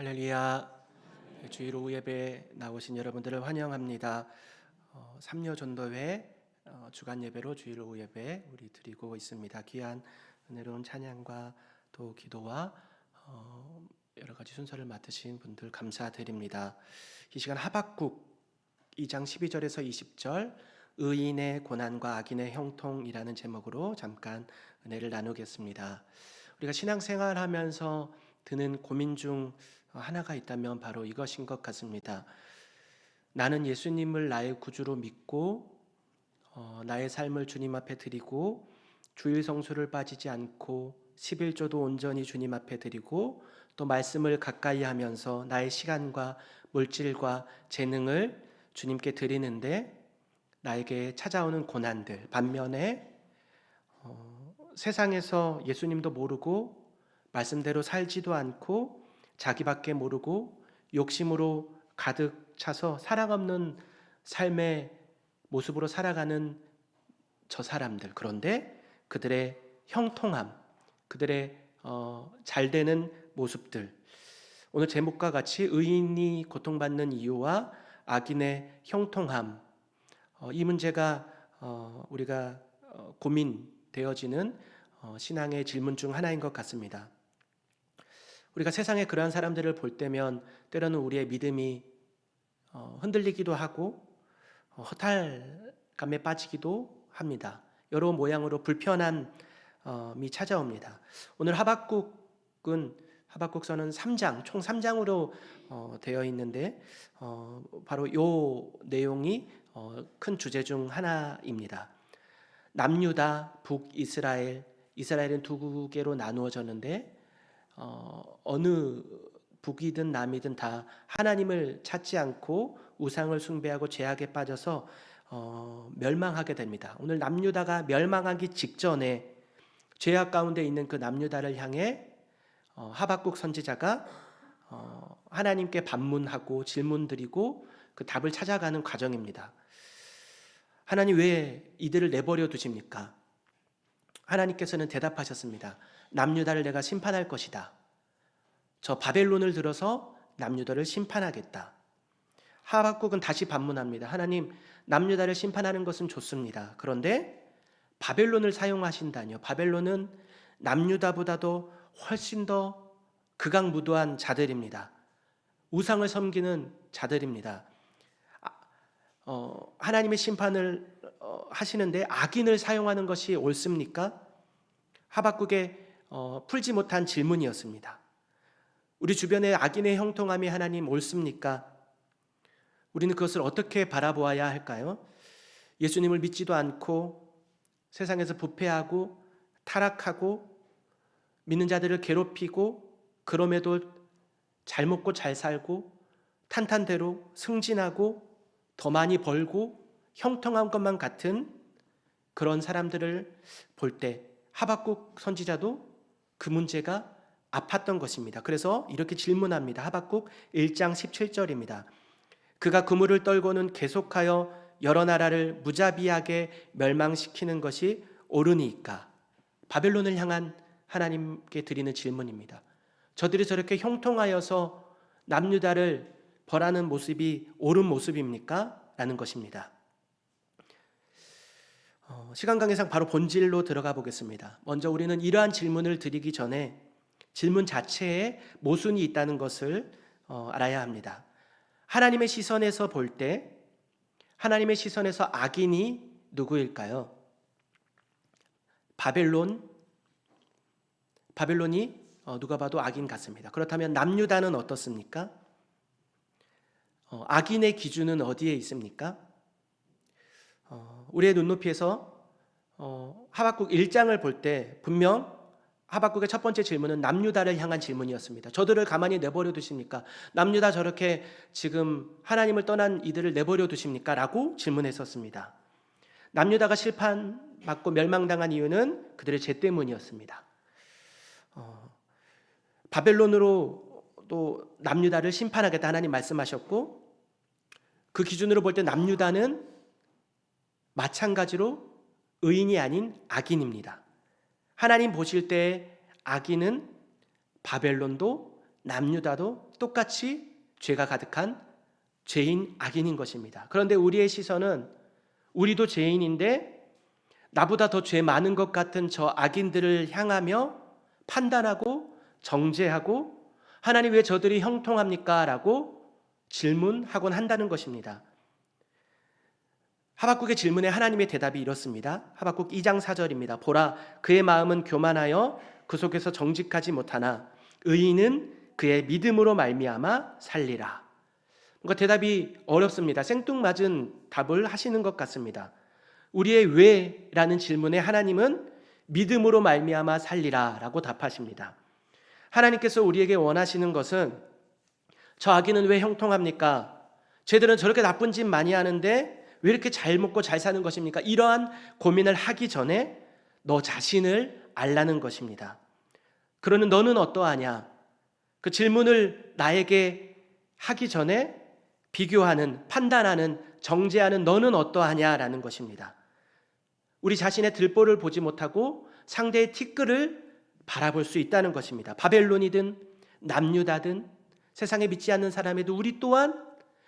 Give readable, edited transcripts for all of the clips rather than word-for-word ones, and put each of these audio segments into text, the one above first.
할렐루야. 주일 오후 예배에 나오신 여러분들을 환영합니다. 삼려전도회 주간 예배로 주일 오후 예배 우리 드리고 있습니다. 귀한 은혜로운 찬양과 또 기도와 여러 가지 순서를 맡으신 분들 감사드립니다. 이 시간 하박국 2장 12절에서 20절 의인의 고난과 악인의 형통이라는 제목으로 잠깐 은혜를 나누겠습니다. 우리가 신앙생활하면서 드는 고민 중 하나가 있다면 바로 이것인 것 같습니다. 나는 예수님을 나의 구주로 믿고 나의 삶을 주님 앞에 드리고 주일 성수를 빠지지 않고 11조도 온전히 주님 앞에 드리고 또 말씀을 가까이 하면서 나의 시간과 물질과 재능을 주님께 드리는데 나에게 찾아오는 고난들, 반면에 세상에서 예수님도 모르고 말씀대로 살지도 않고 자기밖에 모르고 욕심으로 가득 차서 사랑 없는 삶의 모습으로 살아가는 저 사람들, 그런데 그들의 형통함, 그들의 잘되는 모습들, 오늘 제목과 같이 의인이 고통받는 이유와 악인의 형통함, 이 문제가 우리가 고민되어지는 신앙의 질문 중 하나인 것 같습니다. 우리가 세상에 그러한 사람들을 볼 때면 때로는 우리의 믿음이 흔들리기도 하고 허탈감에 빠지기도 합니다. 여러 모양으로 불편함이 찾아옵니다. 오늘 하박국서는 3장, 총 3장으로 되어 있는데 바로 이 내용이 큰 주제 중 하나입니다. 남유다, 북이스라엘, 이스라엘은 두 개로 나누어졌는데 어느 북이든 남이든 다 하나님을 찾지 않고 우상을 숭배하고 죄악에 빠져서 멸망하게 됩니다. 오늘 남유다가 멸망하기 직전에 죄악 가운데 있는 그 남유다를 향해 하박국 선지자가 하나님께 반문하고 질문드리고 그 답을 찾아가는 과정입니다. 하나님 왜 이들을 내버려 두십니까? 하나님께서는 대답하셨습니다. 남유다를 내가 심판할 것이다. 저 바벨론을 들어서 남유다를 심판하겠다. 하박국은 다시 반문합니다. 하나님, 남유다를 심판하는 것은 좋습니다. 그런데 바벨론을 사용하신다니요. 바벨론은 남유다보다도 훨씬 더 극악무도한 자들입니다. 우상을 섬기는 자들입니다. 하나님의 심판을 하시는데 악인을 사용하는 것이 옳습니까? 하박국의 풀지 못한 질문이었습니다. 우리 주변의 악인의 형통함이 하나님 옳습니까? 우리는 그것을 어떻게 바라보아야 할까요? 예수님을 믿지도 않고 세상에서 부패하고 타락하고 믿는 자들을 괴롭히고 그럼에도 잘 먹고 잘 살고 탄탄대로 승진하고 더 많이 벌고 형통한 것만 같은 그런 사람들을 볼 때 하박국 선지자도 그 문제가 아팠던 것입니다. 그래서 이렇게 질문합니다. 하박국 1장 17절입니다. 그가 그물을 떨고는 계속하여 여러 나라를 무자비하게 멸망시키는 것이 옳으니까. 바벨론을 향한 하나님께 드리는 질문입니다. 저들이 저렇게 형통하여서 남유다를 벌하는 모습이 옳은 모습입니까? 라는 것입니다. 시간 관계상 바로 본질로 들어가 보겠습니다. 먼저 우리는 이러한 질문을 드리기 전에 질문 자체에 모순이 있다는 것을 알아야 합니다. 하나님의 시선에서 볼 때 하나님의 시선에서 악인이 누구일까요? 바벨론이 누가 봐도 악인 같습니다. 그렇다면 남유다는 어떻습니까? 악인의 기준은 어디에 있습니까? 우리의 눈높이에서 하박국 1장을 볼 때 분명 하박국의 첫 번째 질문은 남유다를 향한 질문이었습니다. 저들을 가만히 내버려 두십니까? 남유다 저렇게 지금 하나님을 떠난 이들을 내버려 두십니까? 라고 질문했었습니다. 남유다가 심판받고 멸망당한 이유는 그들의 죄 때문이었습니다. 바벨론으로 또 남유다를 심판하겠다 하나님 말씀하셨고 그 기준으로 볼 때 남유다는 마찬가지로 의인이 아닌 악인입니다. 하나님 보실 때 악인은 바벨론도 남유다도 똑같이 죄가 가득한 죄인, 악인인 것입니다. 그런데 우리의 시선은 우리도 죄인인데 나보다 더 죄 많은 것 같은 저 악인들을 향하며 판단하고 정죄하고 하나님 왜 저들이 형통합니까? 라고 질문하곤 한다는 것입니다. 하박국의 질문에 하나님의 대답이 이렇습니다. 하박국 2장 4절입니다. 보라, 그의 마음은 교만하여 그 속에서 정직하지 못하나 의인은 그의 믿음으로 말미암아 살리라. 뭔가 대답이 어렵습니다. 생뚱맞은 답을 하시는 것 같습니다. 우리의 왜라는 질문에 하나님은 믿음으로 말미암아 살리라 라고 답하십니다. 하나님께서 우리에게 원하시는 것은 저 악인은 왜 형통합니까? 쟤들은 저렇게 나쁜 짓 많이 하는데 왜 이렇게 잘 먹고 잘 사는 것입니까? 이러한 고민을 하기 전에 너 자신을 알라는 것입니다. 그러는 너는 어떠하냐? 그 질문을 나에게 하기 전에 비교하는, 판단하는, 정죄하는 너는 어떠하냐라는 것입니다. 우리 자신의 들보를 보지 못하고 상대의 티끌을 바라볼 수 있다는 것입니다. 바벨론이든 남유다든 세상에 믿지 않는 사람에도 우리 또한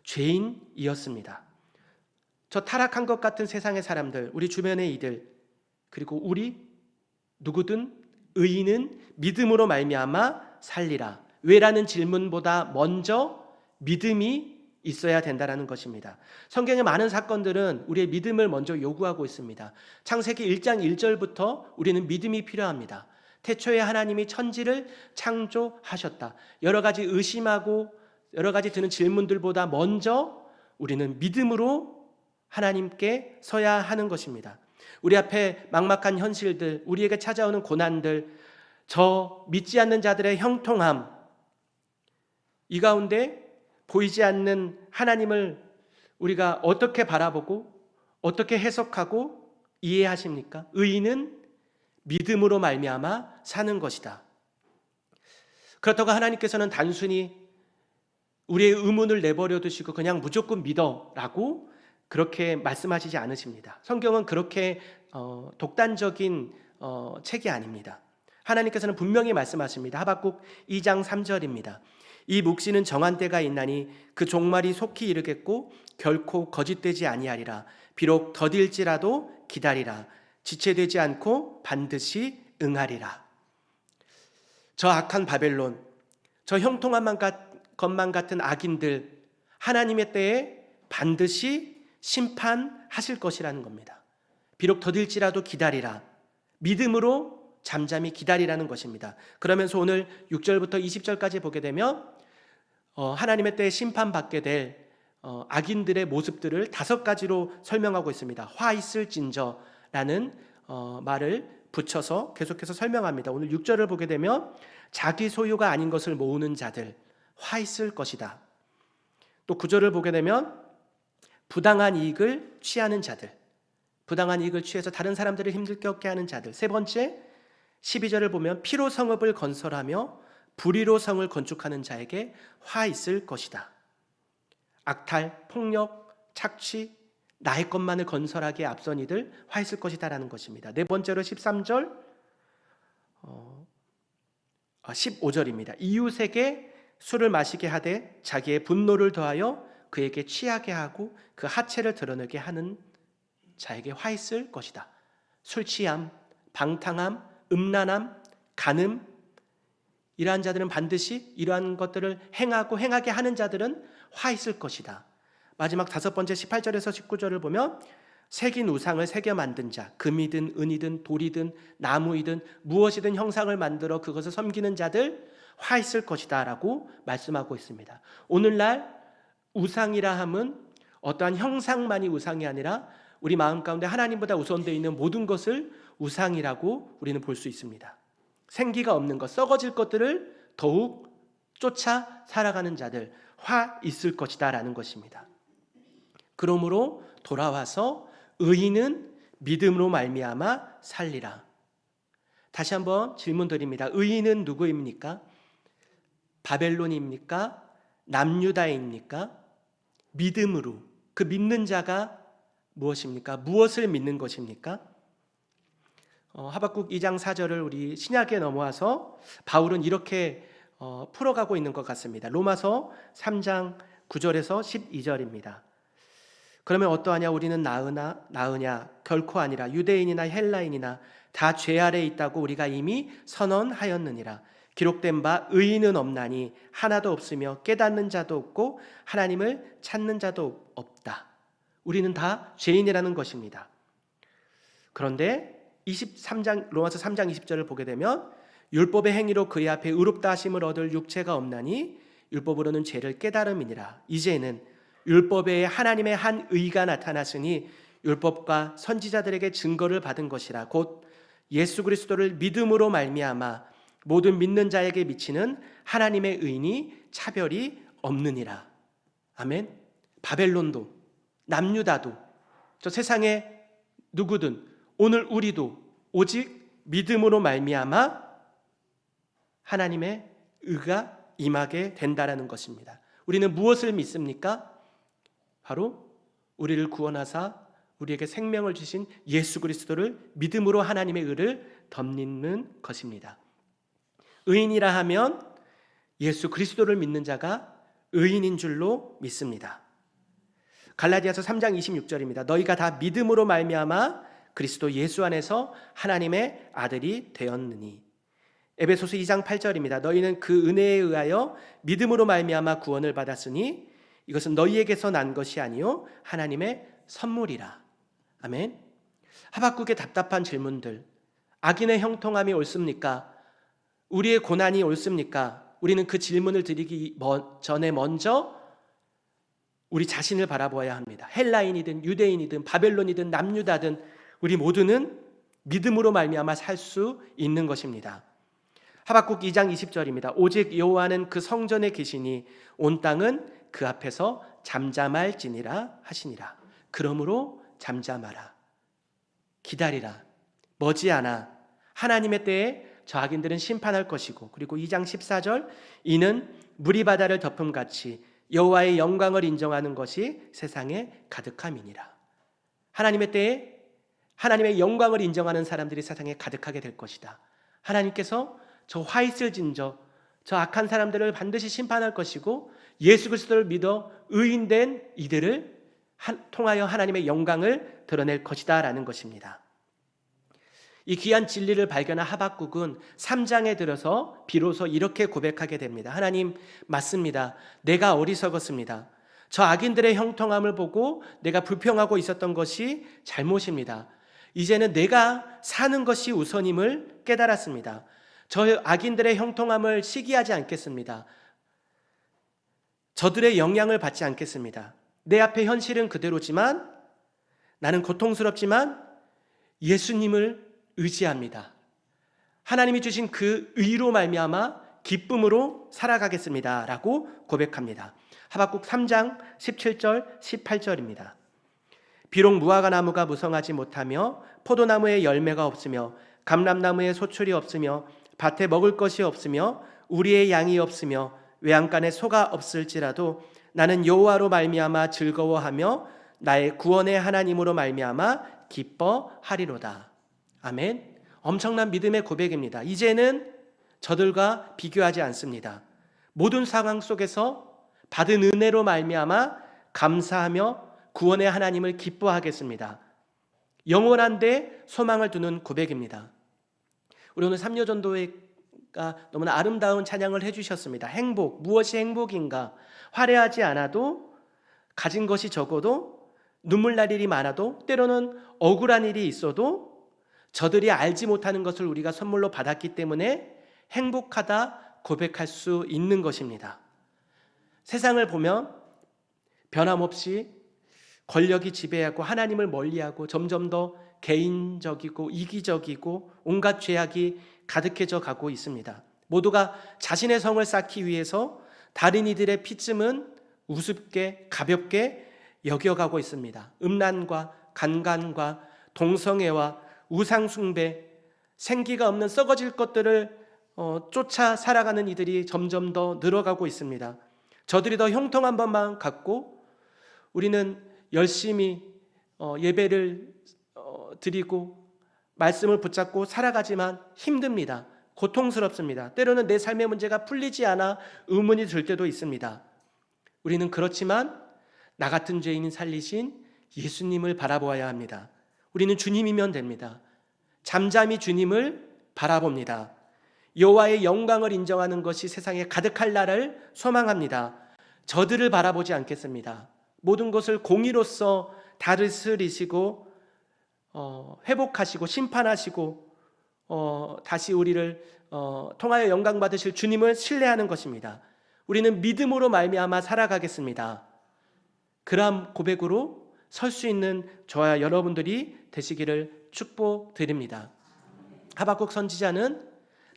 죄인이었습니다. 저 타락한 것 같은 세상의 사람들, 우리 주변의 이들, 그리고 우리 누구든 의인은 믿음으로 말미암아 살리라. 왜라는 질문보다 먼저 믿음이 있어야 된다는 것입니다. 성경의 많은 사건들은 우리의 믿음을 먼저 요구하고 있습니다. 창세기 1장 1절부터 우리는 믿음이 필요합니다. 태초에 하나님이 천지를 창조하셨다. 여러 가지 의심하고 여러 가지 드는 질문들보다 먼저 우리는 믿음으로 하나님께 서야 하는 것입니다. 우리 앞에 막막한 현실들, 우리에게 찾아오는 고난들, 저 믿지 않는 자들의 형통함, 이 가운데 보이지 않는 하나님을 우리가 어떻게 바라보고 어떻게 해석하고 이해하십니까? 의인은 믿음으로 말미암아 사는 것이다. 그렇다고 하나님께서는 단순히 우리의 의문을 내버려 두시고 그냥 무조건 믿어라고 그렇게 말씀하시지 않으십니다. 성경은 그렇게 독단적인 책이 아닙니다. 하나님께서는 분명히 말씀하십니다. 하박국 2장 3절입니다. 이 묵시는 정한 때가 있나니 그 종말이 속히 이르겠고 결코 거짓되지 아니하리라. 비록 더딜지라도 기다리라. 지체되지 않고 반드시 응하리라. 저 악한 바벨론, 저 형통한 것만 같은 악인들, 하나님의 때에 반드시 심판하실 것이라는 겁니다. 비록 더딜지라도 기다리라. 믿음으로 잠잠히 기다리라는 것입니다. 그러면서 오늘 6절부터 20절까지 보게 되면 하나님의 때에 심판받게 될 악인들의 모습들을 5가지로 설명하고 있습니다. 화 있을진저라는 말을 붙여서 계속해서 설명합니다. 오늘 6절을 보게 되면 자기 소유가 아닌 것을 모으는 자들, 화 있을 것이다. 또 9절을 보게 되면 부당한 이익을 취하는 자들, 부당한 이익을 취해서 다른 사람들을 힘들게 얻게 하는 자들. 세 번째, 12절을 보면 피로 성읍을 건설하며 불의로 성을 건축하는 자에게 화 있을 것이다. 악탈, 폭력, 착취, 나의 것만을 건설하기에 앞선 이들 화 있을 것이다 라는 것입니다. 네 번째로 13절, 15절입니다. 이웃에게 술을 마시게 하되 자기의 분노를 더하여 그에게 취하게 하고 그 하체를 드러내게 하는 자에게 화 있을 것이다. 술 취함, 방탕함, 음란함, 간음, 이러한 자들은 반드시 이러한 것들을 행하게 하는 자들은 화 있을 것이다. 마지막 5번째 18절에서 19절을 보면 새긴 우상을 새겨 만든 자, 금이든 은이든 돌이든 나무이든 무엇이든 형상을 만들어 그것을 섬기는 자들 화 있을 것이다 라고 말씀하고 있습니다. 오늘날 우상이라 함은 어떠한 형상만이 우상이 아니라 우리 마음 가운데 하나님보다 우선되어 있는 모든 것을 우상이라고 우리는 볼 수 있습니다. 생기가 없는 것, 썩어질 것들을 더욱 쫓아 살아가는 자들 화 있을 것이다 라는 것입니다. 그러므로 돌아와서 의인은 믿음으로 말미암아 살리라. 다시 한번 질문 드립니다. 의인은 누구입니까? 바벨론입니까? 남유다입니까? 믿음으로, 그 믿는 자가 무엇입니까? 무엇을 믿는 것입니까? 하박국 2장 4절을 우리 신약에 넘어와서 바울은 이렇게 풀어가고 있는 것 같습니다. 로마서 3장 9절에서 12절입니다. 그러면 어떠하냐? 우리는 나으냐? 결코 아니라. 유대인이나 헬라인이나 다 죄 아래에 있다고 우리가 이미 선언하였느니라. 기록된 바 의인은 없나니 하나도 없으며 깨닫는 자도 없고 하나님을 찾는 자도 없다. 우리는 다 죄인이라는 것입니다. 그런데 23장 로마서 3장 20절을 보게 되면 율법의 행위로 그의 앞에 의롭다 하심을 얻을 육체가 없나니 율법으로는 죄를 깨달음이니라. 이제는 율법에 하나님의 한 의가 나타났으니 율법과 선지자들에게 증거를 받은 것이라. 곧 예수 그리스도를 믿음으로 말미암아 모든 믿는 자에게 미치는 하나님의 의인이 차별이 없느니라. 아멘. 바벨론도 남유다도 저 세상에 누구든 오늘 우리도 오직 믿음으로 말미암아 하나님의 의가 임하게 된다라는 것입니다. 우리는 무엇을 믿습니까? 바로 우리를 구원하사 우리에게 생명을 주신 예수 그리스도를 믿음으로 하나님의 의를 덧입는 것입니다. 의인이라 하면 예수 그리스도를 믿는 자가 의인인 줄로 믿습니다. 갈라디아서 3장 26절입니다. 너희가 다 믿음으로 말미암아 그리스도 예수 안에서 하나님의 아들이 되었느니. 에베소서 2장 8절입니다. 너희는 그 은혜에 의하여 믿음으로 말미암아 구원을 받았으니 이것은 너희에게서 난 것이 아니요 하나님의 선물이라. 아멘. 하박국의 답답한 질문들. 악인의 형통함이 옳습니까? 우리의 고난이 옳습니까? 우리는 그 질문을 드리기 전에 먼저 우리 자신을 바라보아야 합니다. 헬라인이든 유대인이든 바벨론이든 남유다든 우리 모두는 믿음으로 말미암아 살 수 있는 것입니다. 하박국 2장 20절입니다. 오직 여호와는 그 성전에 계시니 온 땅은 그 앞에서 잠잠할지니라 하시니라. 그러므로 잠잠하라. 기다리라. 머지않아 하나님의 때에 저 악인들은 심판할 것이고, 그리고 2장 14절 이는 물이 바다를 덮음같이 여호와의 영광을 인정하는 것이 세상에 가득함이니라. 하나님의 때에 하나님의 영광을 인정하는 사람들이 세상에 가득하게 될 것이다. 하나님께서 저 화 있을 진저 저 악한 사람들을 반드시 심판할 것이고 예수 그리스도를 믿어 의인된 이들을 통하여 하나님의 영광을 드러낼 것이다 라는 것입니다. 이 귀한 진리를 발견한 하박국은 3장에 들어서 비로소 이렇게 고백하게 됩니다. 하나님, 맞습니다. 내가 어리석었습니다. 저 악인들의 형통함을 보고 내가 불평하고 있었던 것이 잘못입니다. 이제는 내가 사는 것이 우선임을 깨달았습니다. 저 악인들의 형통함을 시기하지 않겠습니다. 저들의 영향을 받지 않겠습니다. 내 앞에 현실은 그대로지만 나는 고통스럽지만 예수님을 의지합니다. 하나님이 주신 그 의로 말미암아 기쁨으로 살아가겠습니다 라고 고백합니다. 하박국 3장 17절 18절입니다. 비록 무화과 나무가 무성하지 못하며 포도나무에 열매가 없으며 감람나무에 소출이 없으며 밭에 먹을 것이 없으며 우리의 양이 없으며 외양간에 소가 없을지라도 나는 여호와로 말미암아 즐거워하며 나의 구원의 하나님으로 말미암아 기뻐하리로다. 아멘. 엄청난 믿음의 고백입니다. 이제는 저들과 비교하지 않습니다. 모든 상황 속에서 받은 은혜로 말미암아 감사하며 구원의 하나님을 기뻐하겠습니다. 영원한데 소망을 두는 고백입니다. 우리 오늘 삼려전도회가 너무나 아름다운 찬양을 해주셨습니다. 행복, 무엇이 행복인가? 화려하지 않아도, 가진 것이 적어도, 눈물 날 일이 많아도, 때로는 억울한 일이 있어도 저들이 알지 못하는 것을 우리가 선물로 받았기 때문에 행복하다 고백할 수 있는 것입니다. 세상을 보면 변함없이 권력이 지배하고 하나님을 멀리하고 점점 더 개인적이고 이기적이고 온갖 죄악이 가득해져 가고 있습니다. 모두가 자신의 성을 쌓기 위해서 다른 이들의 피쯤은 우습게 가볍게 여겨가고 있습니다. 음란과 간간과 동성애와 우상숭배, 생기가 없는 썩어질 것들을 쫓아 살아가는 이들이 점점 더 늘어가고 있습니다. 저들이 더 형통한 법만 갖고 우리는 열심히 예배를 드리고 말씀을 붙잡고 살아가지만 힘듭니다. 고통스럽습니다. 때로는 내 삶의 문제가 풀리지 않아 의문이 들 때도 있습니다. 우리는 그렇지만 나 같은 죄인인 살리신 예수님을 바라보아야 합니다. 우리는 주님이면 됩니다. 잠잠히 주님을 바라봅니다. 여호와의 영광을 인정하는 것이 세상에 가득할 날을 소망합니다. 저들을 바라보지 않겠습니다. 모든 것을 공의로서 다스리시고 회복하시고 심판하시고 다시 우리를 통하여 영광 받으실 주님을 신뢰하는 것입니다. 우리는 믿음으로 말미암아 살아가겠습니다. 그러한 고백으로 설 수 있는 저와 여러분들이 되시기를 축복드립니다. 하박국 선지자는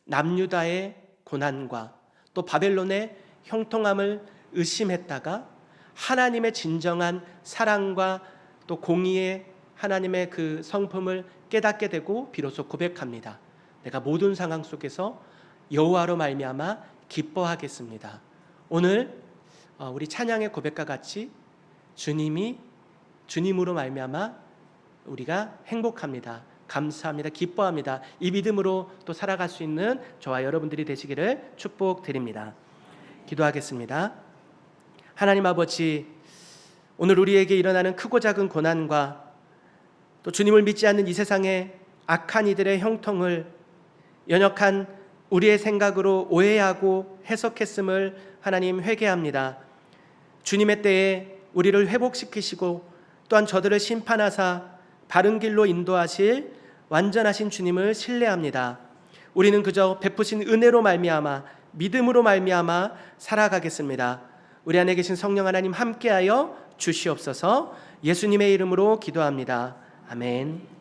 남유다의 고난과 또 바벨론의 형통함을 의심했다가 하나님의 진정한 사랑과 또 공의의 하나님의 그 성품을 깨닫게 되고 비로소 고백합니다. 내가 모든 상황 속에서 여호와로 말미암아 기뻐하겠습니다. 오늘 우리 찬양의 고백과 같이 주님으로 말미암아 우리가 행복합니다. 감사합니다. 기뻐합니다. 이 믿음으로 또 살아갈 수 있는 저와 여러분들이 되시기를 축복드립니다. 기도하겠습니다. 하나님 아버지, 오늘 우리에게 일어나는 크고 작은 고난과 또 주님을 믿지 않는 이 세상의 악한 이들의 형통을 연약한 우리의 생각으로 오해하고 해석했음을 하나님 회개합니다. 주님의 때에 우리를 회복시키시고 또한 저들을 심판하사 바른 길로 인도하실 완전하신 주님을 신뢰합니다. 우리는 그저 베푸신 은혜로 말미암아 믿음으로 말미암아 살아가겠습니다. 우리 안에 계신 성령 하나님 함께하여 주시옵소서. 예수님의 이름으로 기도합니다. 아멘.